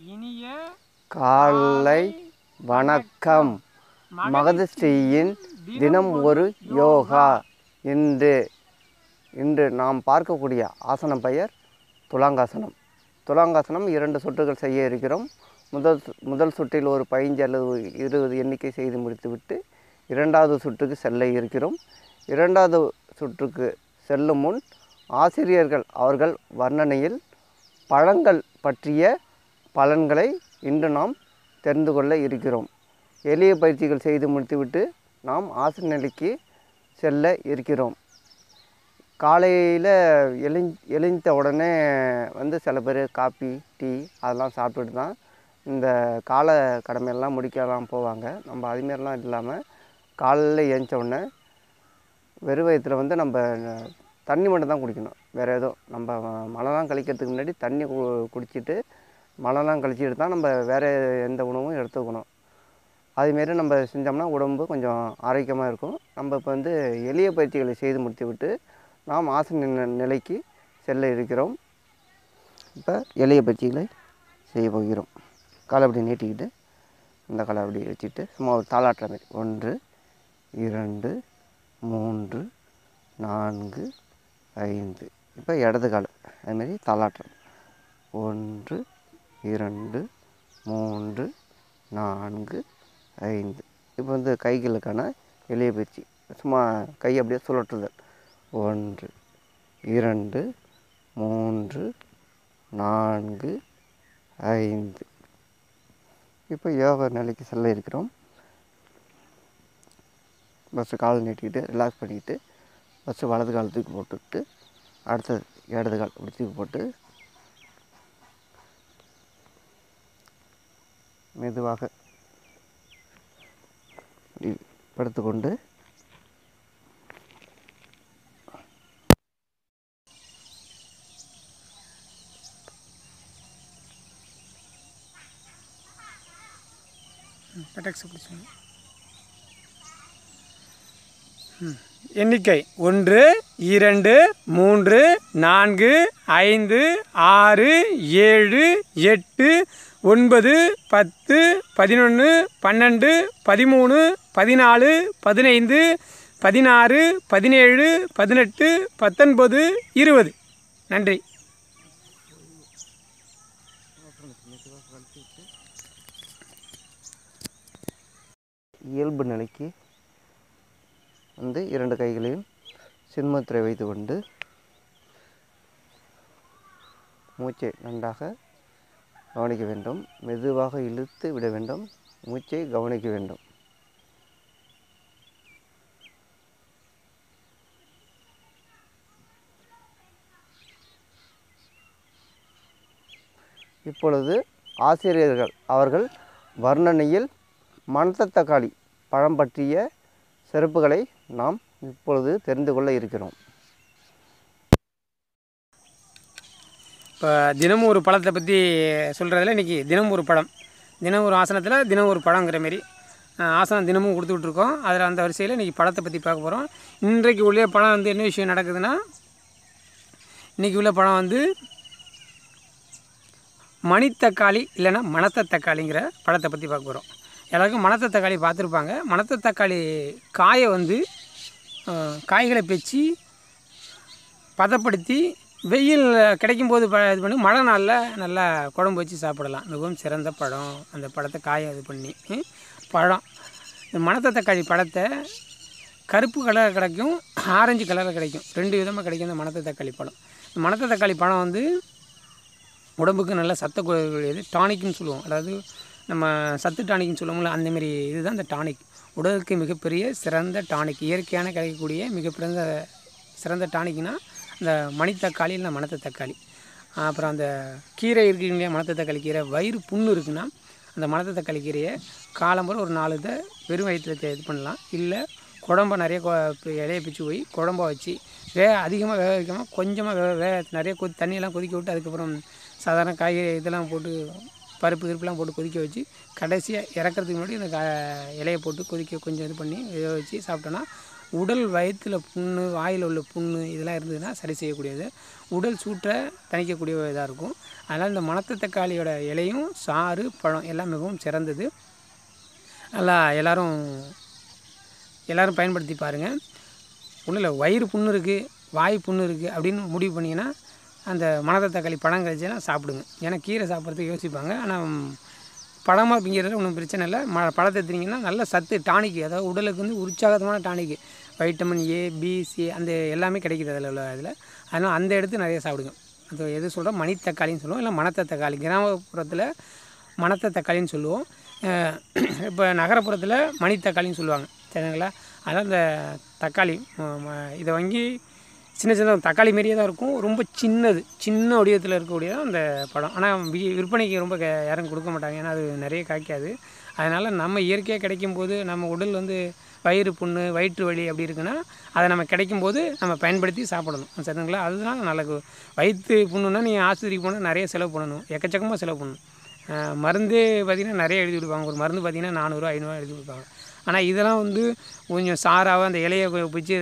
இனிய காலை வணக்கம். மகதஸ்ரீயின் தினம் ஒரு யோகா. இன்று நாம் பார்க்கக்கூடிய ஆசனம் பெயர் துலாங்காசனம். துலாங்காசனம் 2 சுற்றுகள் செய்ய இருக்கிறோம். முதல் சுற்றில் ஒரு 15 அல்லது 20 எண்ணிக்கை செய்து முடித்துவிட்டு 2வது சுற்றுக்கு செல்ல இருக்கிறோம். 2வது சுற்றுக்கு செல்லும் முன் ஆசிரியர்கள் அவர்கள் வர்ணனையில் பழங்கள் பற்றிய பலன்களை இன்று நாம் தெரிந்து கொள்ள இருக்கிறோம். எளிய பயிற்சிகள் செய்து முடித்துவிட்டு நாம் ஆசன நிலைக்கு செல்ல இருக்கிறோம். காலையில் எழுந்த உடனே சில பேர் காப்பி டீ அதெல்லாம் சாப்பிட்டுட்டு தான் இந்த காலை கடமையெல்லாம் முடிக்கலாம் போவாங்க. நம்ம அதுமாரிலாம் இல்லாமல் காலையில் எழுந்த உடனே வெறும் வயிற்றில் நம்ம தண்ணி மட்டும் தான் குடிக்கணும். வேறு எதுவும் நம்ம மலம்லாம் கழிக்கிறதுக்கு முன்னாடி தண்ணி குடிச்சிட்டு மலம்லாம் கழிச்சிட்டு தான் நம்ம வேறு எந்த உணவும் எடுத்துக்கணும். அதுமாரி நம்ம செஞ்சோம்னா உடம்பு கொஞ்சம் ஆரோக்கியமாக இருக்கும். நம்ம இப்போ எளிய பயிற்சிகளை செய்து முடித்துவிட்டு நாம் ஆசன நிலைக்கு செல்ல இருக்கிறோம். இப்போ எளிய பயிற்சிகளை செய்ய போகிறோம். காலை அப்படி நீட்டிக்கிட்டு இந்த காலை அப்படி வச்சுக்கிட்டு சும்மா ஒரு தாளாட்டுற மாதிரி 1 2 3 4 5. இப்போ இடது கால் அதுமாரி தாளாட்டுறோம். 1 2 3 4 5. இப்போ கைகளுக்கான எளிய பயிற்சி. சும்மா கை அப்படியே சுழற்றுதல். 1 2 3 4 5. இப்போ யோகா நிலைக்கு செல்ல இருக்கிறோம். ஃபஸ்ட்டு கால் நீட்டிக்கிட்டு ரிலாக்ஸ் பண்ணிக்கிட்டு ஃபஸ்ட்டு வலது கால் தூக்கி போட்டுவிட்டு அடுத்தது இடது கால் அப்படி தூக்கி போட்டு மெதுவாக படுத்துக்கொண்டு எண்ணிக்கை 1 2 3 4 5 6 7 8 9 10 11 12 13 14 15 16 17 18 19 20. நன்றி. இயல்பு நிலைக்கு 2 கைகளையும் சின்முத்திரை வைத்து கொண்டு மூச்சை நன்றாக கவனிக்க வேண்டும். மெதுவாக இழுத்து விட வேண்டும். மூச்சை கவனிக்க வேண்டும். இப்பொழுது ஆசிரியர்கள் அவர்கள் வர்ணனையில் மணத்தக்காளி பழம் பற்றிய சிறப்புகளை நாம் இப்பொழுது தெரிந்து கொள்ள இருக்கிறோம். இப்போ தினமும் ஒரு பழத்தை பற்றி சொல்கிறதுல இன்றைக்கி தினம் ஒரு பழம், தினம் ஒரு ஆசனத்தில் தினம் ஒரு பழங்கிற மாரி ஆசனம் தினமும் கொடுத்துட்ருக்கோம். அதில் அந்த வரிசையில் இன்றைக்கி பழத்தை பற்றி பார்க்க போகிறோம். இன்றைக்கு உள்ள பழம் என்ன விஷயம் நடக்குதுன்னா, இன்றைக்கி உள்ள பழம் மணித்தக்காளி இல்லைன்னா மணத்தக்காளிங்கிற பழத்தை பற்றி பார்க்க போகிறோம். எல்லாருக்கும் மணத்தக்காளி பார்த்துருப்பாங்க. மணத்தக்காளி காயை காய்களை பிச்சு பதப்படுத்தி வெயில் கிடைக்கும்போது இது பண்ணி மழை நாளில் நல்லா குழம்பு வச்சு சாப்பிடலாம். மிகவும் சிறந்த பழம். அந்த பழத்தை காயை இது பண்ணி பழம். இந்த மணத்தக்காளி பழத்தை கருப்பு கலரில் கிடைக்கும், ஆரஞ்சு கலரில் கிடைக்கும். 2 விதமாக கிடைக்கும் இந்த மணத்தக்காளி பழம். இந்த மணத்தக்காளி பழம் உடம்புக்கு நல்ல சத்த கூடியது. டானிக்னு சொல்லுவோம். அதாவது நம்ம சத்து டானிக்னு சொல்லுவோம்ல, அந்தமாரி இதுதான் இந்த டானிக். உடலுக்கு மிகப்பெரிய சிறந்த டானிக். இயற்கையான கிடைக்கக்கூடிய மிகப்பெரிய சிறந்த டானிக்னால் இந்த மணித்தக்காளி இல்லை மணத்தக்காளி. அப்புறம் அந்த கீரை இருக்குங்க இல்லையா, மணத்தக்காளி கீரை. வயிறு புண்ணு இருக்குன்னா அந்த மணத்தக்காளி கீரையை காலம்பரம் ஒரு 4 இதை வெறும் வயிற்றில் இது பண்ணலாம். இல்லை குழம்பை நிறைய இலையை பிச்சு போய் குழம்பா வச்சு அதிகமாக வேக வைக்காமல் கொஞ்சமாக நிறைய தண்ணியெல்லாம் கொதிக்க விட்டு அதுக்கப்புறம் சாதாரண காய்கறி இதெல்லாம் போட்டு பருப்பு கிருப்புலாம் போட்டு கொதிக்க வச்சு கடைசியாக இறக்கிறதுக்கு முன்னாடி அந்த இலையை போட்டு கொஞ்சம் இது பண்ணி வேக வச்சு சாப்பிட்டோன்னா உடல் வயிற்றில் புண்ணு, வாயில் உள்ள புண்ணு இதெல்லாம் இருந்ததுன்னா சரி செய்யக்கூடியது. உடல் சூட்டை தணிக்கக்கூடிய இதாக இருக்கும். அதனால் இந்த மணத்த தக்காளியோட இலையும் சாறு பழம் எல்லாம் மிகவும் சிறந்தது. நல்லா எல்லோரும் பயன்படுத்தி பாருங்கள். ஒன்றும் இல்லை, வயிறு புண்ணு இருக்குது, வாய் புண்ணு இருக்குது அப்படின்னு முடிவு பண்ணிங்கன்னா அந்த மணத்த தக்காளி பழம் கிடைச்சுன்னா சாப்பிடுங்க. ஏன்னா கீரை சாப்பிட்றதுக்கு யோசிப்பாங்க, ஆனால் பழமாக திங்கிறதுல ஒன்றும் பிரச்சனை இல்லை. பழத்தை திங்கிங்கன்னா நல்ல சத்து டானிக்கு, அதாவது உடலுக்கு வந்து உற்சாகமான tonic, vitamin A, B, C அந்த எல்லாமே கிடைக்கிது அதில் உள்ள இதில். அதனால் அந்த எடுத்து நிறைய சாப்பிடுங்க. அது எது சொல்கிறோம், மணித்தக்காளின்னு சொல்லுவோம், இல்லை மணத்த தக்காளி. கிராமப்புறத்தில் மணத்த தக்காளின்னு சொல்லுவோம், இப்போ நகரப்புறத்தில் மணித்தக்காளின்னு சொல்லுவாங்க. சரிங்களா? அதனால் இந்த தக்காளி இதை வாங்கி சின்ன தக்காளி மாரியே தான் இருக்கும், ரொம்ப சின்ன வடிவத்தில் இருக்கக்கூடியதான் அந்த பழம். ஆனால் விற்பனைக்கு ரொம்ப யாரும் கொடுக்க மாட்டாங்க, ஏன்னா அது நிறைய காய்க்காது. அதனால் நம்ம இயற்கையாக கிடைக்கும்போது நம்ம உடல் வந்து வயிறு புண்ணு, வயிற்று வலி அப்படி இருக்குன்னா அதை நம்ம கிடைக்கும்போது நம்ம பயன்படுத்தி சாப்பிடணும். சரிங்களா? அதுதான் நல்லது. வயிற்று புண்ணுன்னா நீங்கள் ஆஸ்பத்திரிக்கு போனால் நிறைய செலவு பண்ணணும், எக்கச்சக்கமாக செலவு பண்ணணும். மருந்தே பார்த்திங்கன்னா நிறைய எழுதி கொடுப்பாங்க. ஒரு மருந்து பார்த்திங்கன்னா 400 500 எழுதி கொடுப்பாங்க. ஆனால் இதெல்லாம் வந்து கொஞ்சம் சாராக அந்த இலையை பிச்சு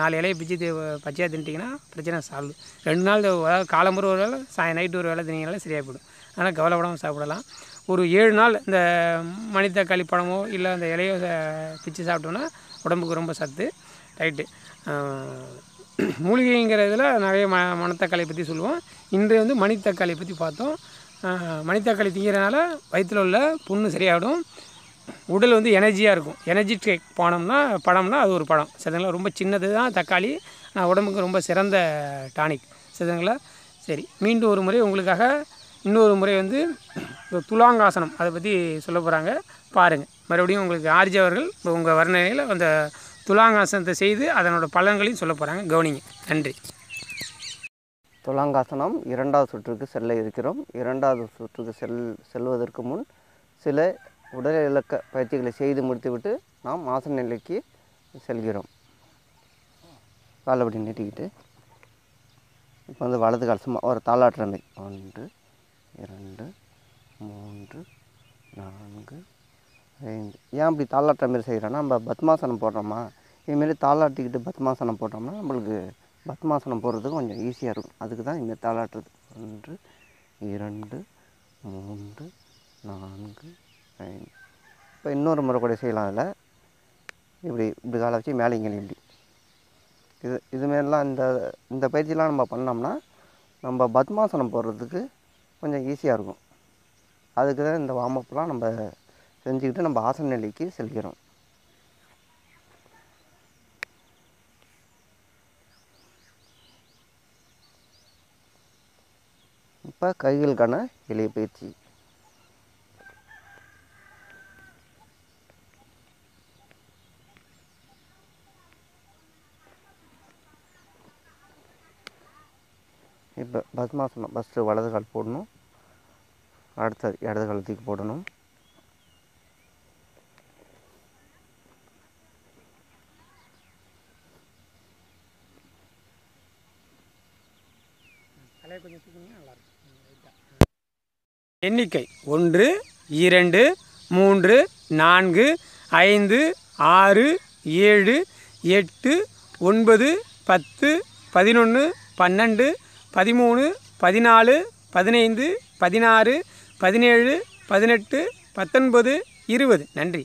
4 இலையை பிச்சு பச்சையாக தின்ட்டிங்கன்னா பிரச்சனை சால்வ். 2 நாள், அதாவது காலம்புற ஒரு வேளை நைட்டு ஒரு வேளை தின்னீங்கனாலே சரியாக போய்டும். அதனால் கவலைப்படாமல் சாப்பிடலாம். ஒரு 7 நாள் இந்த மணித்தக்காளி பழமோ இல்லை அந்த இலையோ பிச்சு சாப்பிட்டோன்னா உடம்புக்கு ரொம்ப சத்து. ரைட்டு. மூலிகைங்கிறதுல நிறைய மணத்தக்காளியை பற்றி சொல்லுவோம். இன்று வந்து மணித்தக்காளியை பற்றி பார்த்தோம். மணித்தக்காளி திங்கிறனால வயிற்றில் உள்ள புண்ணு சரியாகிடும், உடல் வந்து எனர்ஜியாக இருக்கும். எனர்ஜிட்டிக் பழம்னா அது ஒரு பழம். சரிங்களா? ரொம்ப சின்னது தான் தக்காளி, உடம்புக்கு ரொம்ப சிறந்த டானிக். சரிங்களா? சரி, மீண்டும் ஒரு முறை உங்களுக்காக இன்னொரு முறை வந்து துலாங்காசனம் அதை பற்றி சொல்ல போகிறாங்க, பாருங்கள். மறுபடியும் உங்களுக்கு ஆர்ஜி அவர்கள் உங்கள் வர்ணனையில் அந்த துலாங்காசனத்தை செய்து அதனோட பலன்களையும் சொல்ல போகிறாங்க, கவனிங்க. நன்றி. துலாங்காசனம் 2வது சுற்றுக்கு செல்ல இருக்கிறோம். 2வது சுற்றுக்கு செல்வதற்கு முன் சில உடல் இலக்க பயிற்சிகளை செய்து முடித்துவிட்டு நாம் ஆசன நிலைக்கு செல்கிறோம். கால் அப்படி நீட்டிக்கிட்டு இப்போ வந்து வலது கால் சும்மா ஒரு தாளாட்டுற மாதிரி 1 2 3 4 5. ஏன் அப்படி தாளாட்டுற மாரி செய்கிறோன்னா, நம்ம பத்மாசனம் போடுறோமா, இதுமாரி தாளாட்டிக்கிட்டு பத்மாசனம் போட்டோம்னா நம்மளுக்கு பத்மாசனம் போடுறதுக்கு கொஞ்சம் ஈஸியாக இருக்கும். அதுக்கு தான் இந்த தாளாட்டுறது. 1 2 3 4 5. இப்போ இன்னொரு முறை கூட செய்யலாம். அதில் இப்படி காலை வச்சு மேலே இங்கே இப்படி இதுமாரிலாம் இந்த பயிற்சிலாம் நம்ம பண்ணோம்னா நம்ம பத்மாசனம் போடுறதுக்கு கொஞ்சம் ஈஸியாக இருக்கும். அதுக்கு தான் இந்த வார்மப்லாம் நம்ம செஞ்சுக்கிட்டு நம்ம ஆசன நிலைக்கு செல்கிறோம். இப்போ கைகளுக்கான எளிய பயிற்சி. இப்போ பத்மாசனம் ஃபஸ்ட்டு வலது கால் போடணும், அடுத்தது இடது கால் தூக்கி போடணும். எண்ணிக்கை 1 2 3 4 5 6 7 8 9 10 11 12 13 14 15 16 17 18 19 20. நன்றி.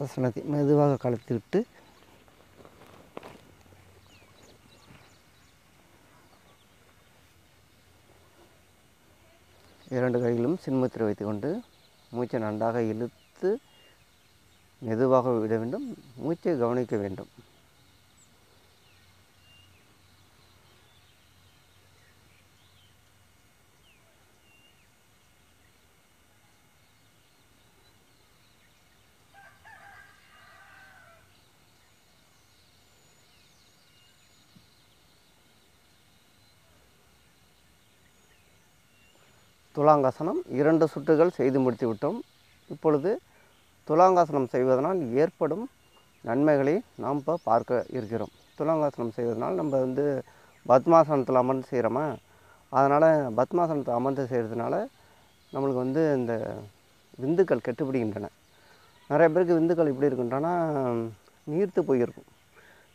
ஆசனத்தை மெதுவாக கழுத்து விட்டு இரண்டு கைகளும் சின்முத்திரை வைத்துக்கொண்டு மூச்சை நன்றாக இழுத்து மெதுவாக விட வேண்டும். மூச்சை கவனிக்க வேண்டும். துலாங்காசனம் 2 சுற்றுகள் செய்து முடித்து விட்டோம். இப்பொழுது துலாங்காசனம் செய்வதனால் ஏற்படும் நன்மைகளை நாம் இப்போ பார்க்க இருக்கிறோம். துலாங்காசனம் செய்வதனால் நம்ம வந்து பத்மாசனத்தில் அமர்ந்து செய்கிறோமா, அதனால் பத்மாசனத்தில் அமர்ந்து செய்கிறதுனால நம்மளுக்கு வந்து இந்த விந்துக்கள் கெட்டுப்பிடிக்கின்றன. நிறைய பேருக்கு விந்துக்கள் எப்படி இருக்குன்றான்னா நீர்த்து போயிருக்கும்,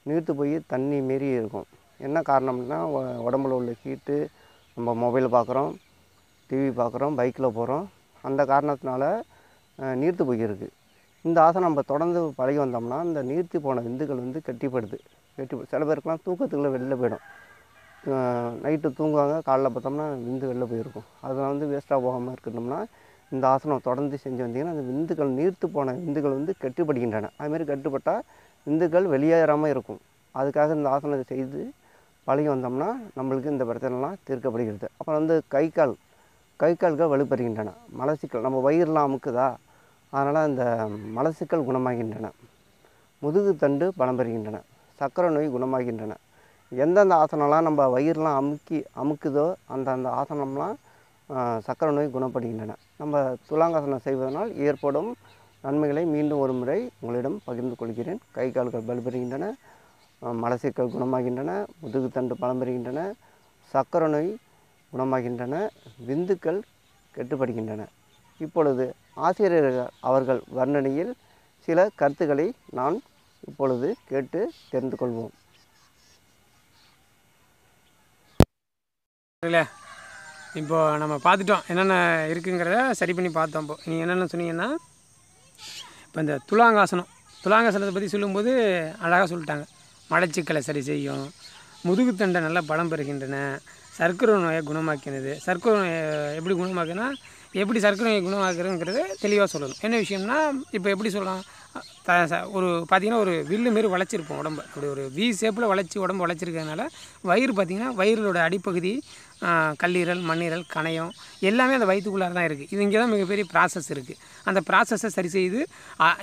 நீர்த்து போய் தண்ணி மாரி இருக்கும். என்ன காரணம்னா உடம்புல உள்ள ஹீட்டு, நம்ம மொபைல் பார்க்குறோம், டிவி பார்க்குறோம், பைக்கில் போகிறோம், அந்த காரணத்தினால நீர்த்து போயிருக்கு. இந்த ஆசனம் நம்ம தொடர்ந்து பழகி வந்தோம்னா இந்த நீர்த்தி போன விந்துக்கள் வந்து கெட்டிப்படுது. சில பேருக்குலாம் தூக்கத்துக்குள்ளே வெளில போயிடும். நைட்டு தூங்குவாங்க, காலைல பார்த்தோம்னா விந்து வெளில போயிருக்கும். அதெல்லாம் வந்து வேஸ்ட்டாக போகாமல் இருக்கணும்னா இந்த ஆசனம் தொடர்ந்து செஞ்சு வந்தீங்கன்னா அந்த விந்துக்கள் நீர்த்து போன விந்துக்கள் வந்து கெட்டுப்படுகின்றன. அதுமாரி கட்டுப்பட்டால் விந்துக்கள் வெளியேறாமல் இருக்கும். அதுக்காக இந்த ஆசனத்தை செய்து பழகி வந்தோம்னா நம்மளுக்கு இந்த பிரச்சனைலாம் தீர்க்கப்படுகிறது. அப்புறம் வந்து கை கால்கள் வலுப்பெறுகின்றன. மலச்சிக்கல் நம்ம வயிறுலாம் அமுக்குதா, அதனால் அந்த மலச்சிக்கல் குணமாகின்றன. முதுகு தண்டு பலம் பெறுகின்றன. சர்க்கரை நோய் குணமாகின்றன. எந்தெந்த ஆசனம்லாம் நம்ம வயிறுலாம் அமுக்குதோ அந்த ஆசனம்லாம் சர்க்கரை நோய் குணப்படுகின்றன. நம்ம துலாங்காசனம் செய்வதனால் ஏற்படும் நன்மைகளை மீண்டும் ஒரு முறை உங்களிடம் பகிர்ந்து கொள்கிறேன். கை கால்கள் வலுப்பெறுகின்றன, மலச்சிக்கல் குணமாகின்றன, முதுகு தண்டு பலம் பெறுகின்றன, சர்க்கரை நோய் குணமாகின்றன, விந்துக்கள் கெட்டுப்படுகின்றன. இப்பொழுது ஆசிரியர்கள் அவர்கள் வர்ணனையில் சில கருத்துக்களை நான் இப்பொழுது கேட்டு தெரிந்து கொள்வோம். இப்போது நம்ம பார்த்துட்டோம் என்னென்ன இருக்குங்கிறத சரி பண்ணி பார்த்தோம். இப்போ நீங்கள் என்னென்ன சொன்னீங்கன்னா, இப்போ இந்த துலாங்காசனத்தை பற்றி சொல்லும்போது அழகாக சொல்லிட்டாங்க. மலச்சிக்கலை சரி செய்யும், முதுகுத்தண்டை நல்லா பலம் பெறுகின்றன, சர்க்கரை நோயை குணமாக்கினது. சர்க்கரை நோயை எப்படி குணமாக்குன்னா, எப்படி சர்க்கரை நோயை குணமாக்குறதுங்கிறத தெளிவாக சொல்லணும். என்ன விஷயம்னா, இப்போ எப்படி சொல்லலாம், ஒரு பார்த்திங்கன்னா ஒரு வில்லு மாரி வளைச்சிருப்போம் உடம்பு. அப்படி ஒரு வி ஷேப்பில் உடம்பு வளைச்சிருக்கிறதுனால வயிறு பார்த்திங்கன்னா வயிறோட அடிப்பகுதி, கல்லீரல், மண்ணீரல், கணையம் எல்லாமே அந்த வயிற்றுக்குள்ளார தான் இருக்குது. இது இங்கே தான் மிகப்பெரிய ப்ராசஸ் இருக்குது. அந்த ப்ராசஸை சரி செய்து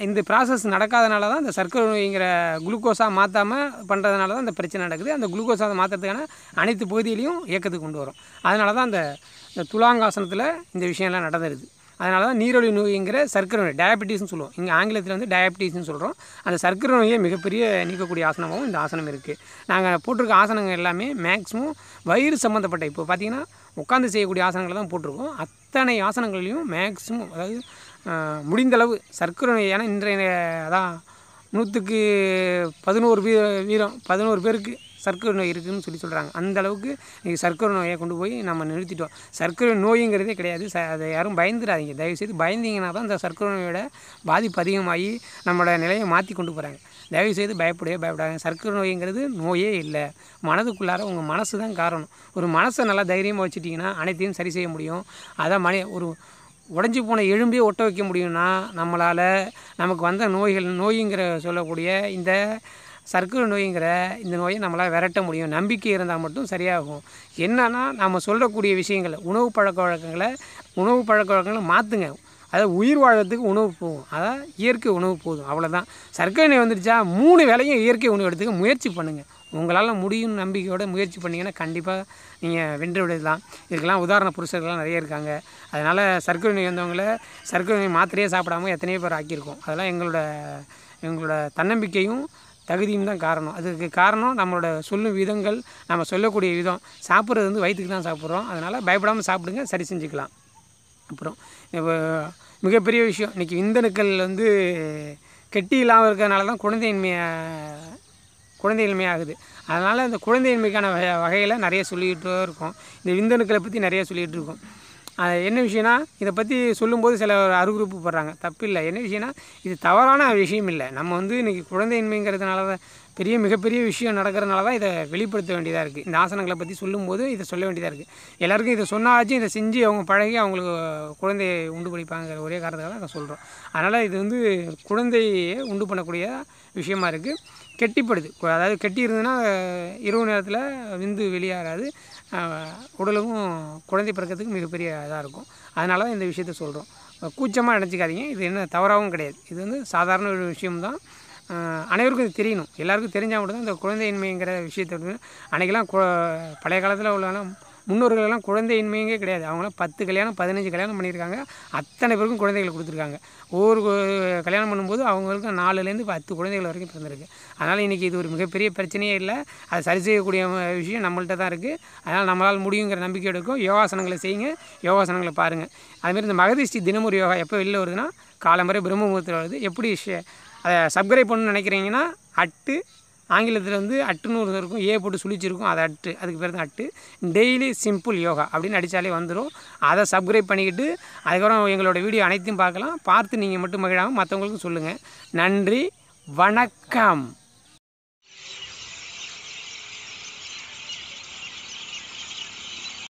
இந்த ப்ராசஸ் நடக்காதனால தான் இந்த சர்க்கரை நோய்ங்கிற குளுக்கோஸாக மாற்றாமல் பண்ணுறதுனால தான் இந்த பிரச்சனை நடக்குது. அந்த குளுக்கோஸாக மாற்றுறதுக்கான அனைத்து பகுதியிலையும் இயக்கத்துக்கு கொண்டு வரும். அதனால தான் இந்த துலாங்காசனத்தில் இந்த விஷயம்லாம் நடந்துருது. அதனால தான் நீரிழிவு நோய்ங்கிற சர்க்கரை நோய், டயபெட்டிஸ்னு சொல்லுவோம். இங்கே ஆங்கிலத்தில் வந்து டயபெட்டிஸ்னு சொல்கிறோம். அந்த சர்க்கரை நோயை மிகப்பெரிய நீக்கக்கூடிய ஆசனமாகவும் இந்த ஆசனம் இருக்குது. நாங்கள் போட்டிருக்க ஆசனங்கள் எல்லாமே மேக்ஸிமம் வயிறு சம்மந்தப்பட்ட, இப்போ பார்த்திங்கன்னா உட்காந்து செய்யக்கூடிய ஆசனங்களை தான் போட்டிருக்கோம். அத்தனை ஆசனங்களையும் மேக்ஸிமம், அதாவது முடிந்தளவு சர்க்கரை நோய், ஏன்னா இன்றைய அதான் 100க்கு 11 பேருக்கு சர்க்கரை நோய் இருக்குதுன்னு சொல்கிறாங்க. அந்தளவுக்கு இன்றைக்கி சர்க்கரை நோயை கொண்டு போய் நம்ம நிறுத்திட்டோம். சர்க்கரை நோய்ங்கிறதே கிடையாது. அதை யாரும் பயந்துடாதீங்க. தயவுசெய்து பயந்தீங்கன்னா தான் இந்த சர்க்கரை நோயோட பாதிப்பு அதிகமாகி நம்மளோட நிலையை மாற்றி கொண்டு போகிறாங்க. தயவுசெய்து பயப்படாங்க. சர்க்கரை நோய்ங்கிறது நோயே இல்லை. மனதுக்குள்ளார உங்கள் மனசு தான் காரணம். ஒரு மனசை நல்லா தைரியமாக வச்சுட்டிங்கன்னா அனைத்தையும் சரி செய்ய முடியும். அதான் ஒரு உடஞ்சி போன எலும்பே ஒட்ட வைக்க முடியும்னா நம்மளால் நமக்கு வந்த நோய்ங்கிற சொல்லக்கூடிய இந்த சர்க்கரை நோய்ங்கிற இந்த நோயை நம்மளால் விரட்ட முடியும். நம்பிக்கை இருந்தால் மட்டும் சரியாகும். என்னன்னா நம்ம சொல்லக்கூடிய விஷயங்கள், உணவு பழக்க வழக்கங்களை மாற்றுங்க. அதாவது உயிர் வாழ்கிறதுக்கு உணவு போகும், அதான் இயற்கை உணவு போதும், அவ்வளோதான். சர்க்கரை நோய் வந்துடுச்சா 3 வேளையும் இயற்கை உணவு எடுத்துக்க முயற்சி பண்ணுங்கள். உங்களால் முடியும் நம்பிக்கையோட முயற்சி பண்ணிங்கன்னா கண்டிப்பாக நீங்கள் வென்று விடலாம். இதுக்கெல்லாம் உதாரண புருஷர்கள்லாம் நிறைய இருக்காங்க. அதனால் சர்க்கரை நோய் வந்தவங்கள சர்க்கரை நோய் மாத்திரையே சாப்பிடாமல் எத்தனையோ பேர் ஆக்கியிருக்கோம். அதெல்லாம் எங்களோட தன்னம்பிக்கையும் தகுதியும் தான் காரணம். அதுக்கு காரணம் நம்மளோட சொல்லும் விதங்கள், நம்ம சொல்லக்கூடிய விதம். சாப்பிட்றது வந்து வயிற்றுக்கு தான் சாப்பிட்றோம். அதனால் பயப்படாமல் சாப்பிடுங்க, சரி செஞ்சுக்கலாம். அப்புறம் இப்போ மிகப்பெரிய விஷயம், இன்றைக்கி விந்தணுக்கள் வந்து கெட்டி இல்லாமல் இருக்கிறதுனால தான் குழந்தையின்மை ஆகுது. அதனால் இந்த குழந்தையின்மைக்கான வகையில் நிறைய சொல்லிகிட்டு இருக்கோம். இந்த விந்தணுக்களை பற்றி நிறைய சொல்லிகிட்டு இருக்கோம். என்ன விஷயம்னா, இதை பற்றி சொல்லும்போது சில அருகுறுப்பு படுறாங்க. தப்பு இல்லை. என்ன விஷயம்னா, இது தவறான விஷயம் இல்லை. நம்ம வந்து இன்றைக்கி குழந்தையின்மைங்கிறதுனால தான் மிகப்பெரிய விஷயம் நடக்கிறதுனால தான் இதை வெளிப்படுத்த வேண்டியதாக இருக்குது. இந்த ஆசனங்களை பற்றி சொல்லும்போது இதை சொல்ல வேண்டியதாக இருக்குது. எல்லாருக்கும் இதை சொன்னாச்சும் இதை செஞ்சு அவங்க பழகி அவங்களுக்கு குழந்தையை உண்டு பண்ணிப்பாங்கிற ஒரே காரணத்துக்காக தான் அதை சொல்கிறோம். அதனால் இது வந்து குழந்தையை உண்டு பண்ணக்கூடிய விஷயமா இருக்குது. கெட்டிப்படுது. அதாவது கெட்டி இருந்ததுன்னா இரவு நேரத்தில் விந்து வெளியாகாது, உடலும் குழந்தை பிறக்கிறதுக்கு மிகப்பெரிய இதாக இருக்கும். அதனால தான் இந்த விஷயத்த சொல்கிறோம். கூச்சமாக நினச்சிக்காதீங்க. இது என்ன தவறாகவும் கிடையாது. இது வந்து சாதாரண ஒரு விஷயம்தான். அனைவருக்கும் இது தெரியணும். எல்லாருக்கும் தெரிஞ்சால் மட்டும்தான் இந்த குழந்தையின்மைங்கிற விஷயத்தை அன்றைக்கெல்லாம் பழைய காலத்தில் உள்ளவங்களாம் முன்னோர்களெல்லாம் குழந்தையின்மையே கிடையாது. அவங்களாம் 10 கல்யாணம் 15 கல்யாணம் பண்ணியிருக்காங்க. அத்தனை பேருக்கும் குழந்தைகளை கொடுத்துருக்காங்க. ஒவ்வொரு கல்யாணம் பண்ணும்போது அவங்களுக்கு 4லேருந்து 10 குழந்தைகள் வரைக்கும் பிறந்திருக்கு. அதனால் இன்றைக்கி இது ஒரு மிகப்பெரிய பிரச்சனையே இல்லை. அதை சரி செய்யக்கூடிய விஷயம் நம்மள்ட்ட தான் இருக்குது. அதனால் நம்மளால் முடியுங்கிற நம்பிக்கை எடுக்கும். யோகாசனங்களை செய்யுங்க, யோகாசனங்களை பாருங்கள். அதுமாரி இந்த மகதிஷ்டி தினமொரு யோகா எப்போ வெளில வருதுன்னா காலம்பறை பிரம்ம முகூர்த்தத்தில் வருது. எப்படி அதை சப்ஸ்கிரைப் பண்ணணும்னு நினைக்கிறீங்கன்னா அட்டு, ஆங்கிலத்தில் வந்து அட்டுன்னு ஒரு இருக்கும், ஏ போட்டு சுழிச்சிருக்கும், அது அட்டு, அதுக்கு பேர் தான் அட்டு. டெய்லி சிம்பிள் யோகா அப்படின்னு அடித்தாலே வந்துடும். அதை சப்ஸ்கிரைப் பண்ணிக்கிட்டு அதுக்கப்புறம் எங்களோட வீடியோ அனைத்தையும் பார்க்கலாம். பார்த்து நீங்கள் மட்டும் மகிழாமல் மற்றவங்களுக்கும் சொல்லுங்கள். நன்றி, வணக்கம்.